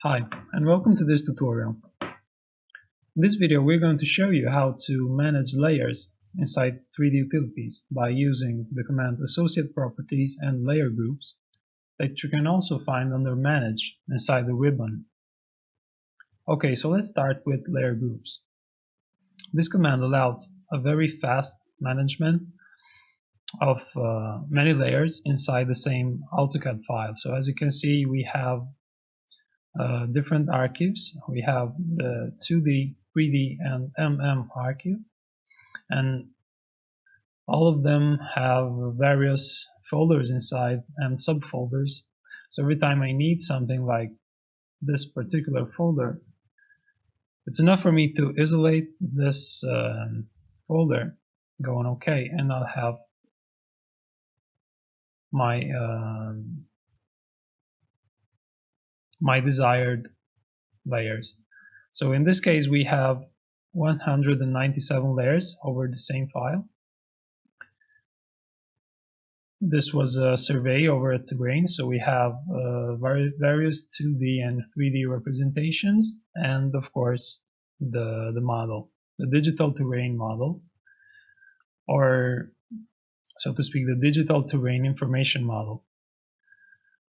Hi, and welcome to this tutorial. In this video, we're going to show you how to manage layers inside 3D utilities by using the commands associate properties and layer groups that you can also find under manage inside the ribbon. Okay, so let's start with layer groups. This command allows a very fast management of many layers inside the same AutoCAD file. So as you can see, we have different archives. We have the 2D, 3D, and archive, and all of them have various folders inside and subfolders. So every time I need something like this particular folder, it's enough for me to isolate this folder, go on OK, and I'll have my my desired layers. So in this case, we have 197 layers over the same file. This was a survey over a terrain, so we have various 2D and 3D representations, and of course the model, the digital terrain model, or so to speak, the digital terrain information model.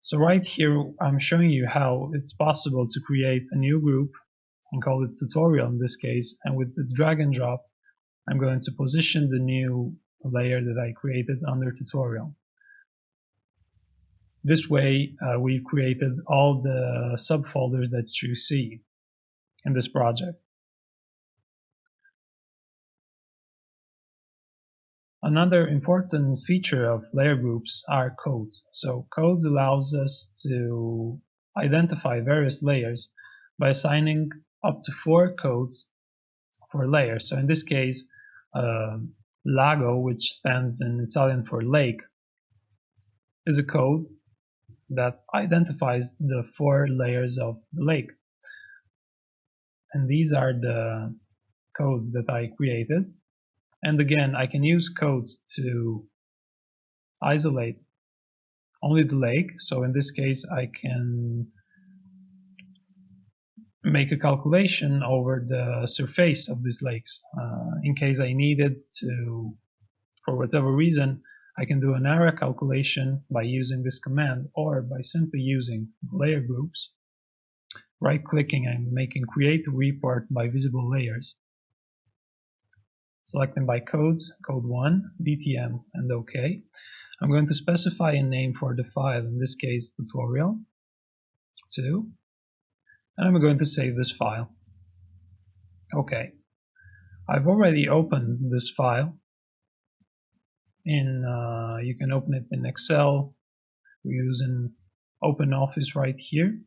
So right here, I'm showing you how it's possible to create a new group and call it tutorial in this case, and with the drag and drop, I'm going to position the new layer that I created under tutorial. This way, we've created all the subfolders that you see in this project. Another important feature of layer groups are codes. So codes allows us to identify various layers by assigning up to 4 codes for layers. So in this case, lago, which stands in Italian for lake, is a code that identifies the 4 layers of the lake. And these are the codes that I created. And again, I can use codes to isolate only the lake. So in this case, I can make a calculation over the surface of these lakes. In case I needed to, for whatever reason, I can do an area calculation by using this command, or by simply using layer groups, right-clicking and making create report by visible layers. Selecting by codes, code 1, DTM, and OK. I'm going to specify a name for the file, in this case tutorial 2, and I'm going to save this file. OK. I've already opened this file. You can open it in Excel. We're using OpenOffice right here.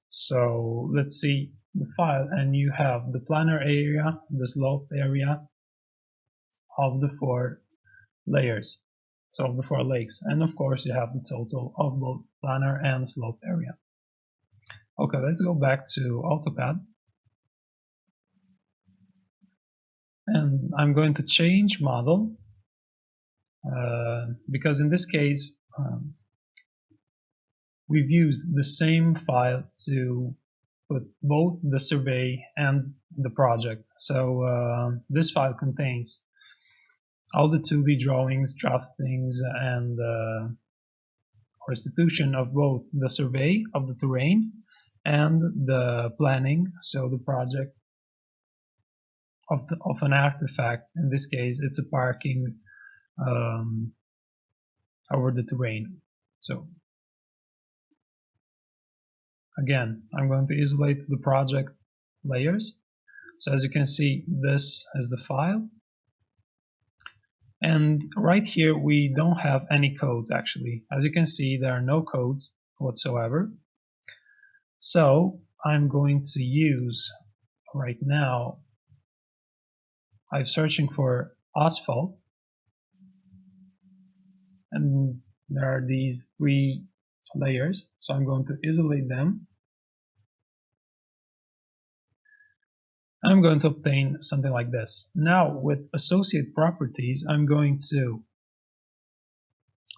So let's see the file, and you have the planar area, the slope area of the 4 layers, so of the 4 lakes, and of course you have the total of both planar and slope area. Okay, let's go back to AutoCAD, and I'm going to change model because in this case we've used the same file to put both the survey and the project. So this file contains all the 2D drawings, draftings, and restitution of both the survey of the terrain and the planning, so the project of an artifact. In this case, it's a parking over the terrain. So again, I'm going to isolate the project layers. So as you can see, this is the file. And right here, we don't have any codes actually. As you can see, there are no codes whatsoever. So I'm going to use, right now, I'm searching for asphalt. And there are these 3 layers. So I'm going to isolate them. And I'm going to obtain something like this. Now with associate properties, I'm going to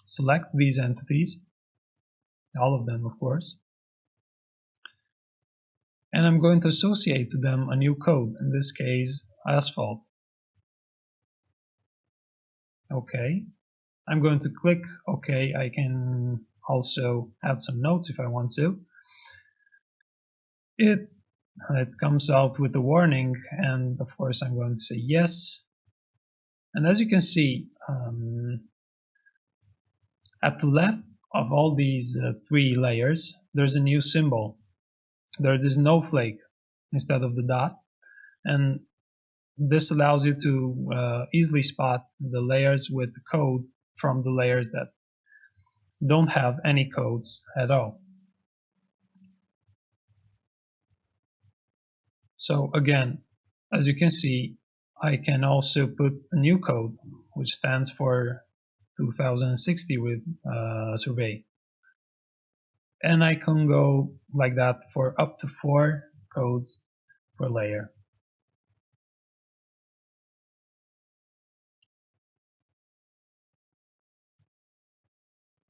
select these entities, all of them of course, and I'm going to associate to them a new code, in this case asphalt. OK. I'm going to click OK. I can also add some notes if I want to. It comes out with a warning, and of course I'm going to say yes. And as you can see, at the left of all these 3 layers, there's a new symbol. There's this snowflake instead of the dot, and this allows you to easily spot the layers with code from the layers that don't have any codes at all. So again, as you can see, I can also put a new code which stands for 2060 with survey, and I can go like that for up to 4 codes per layer.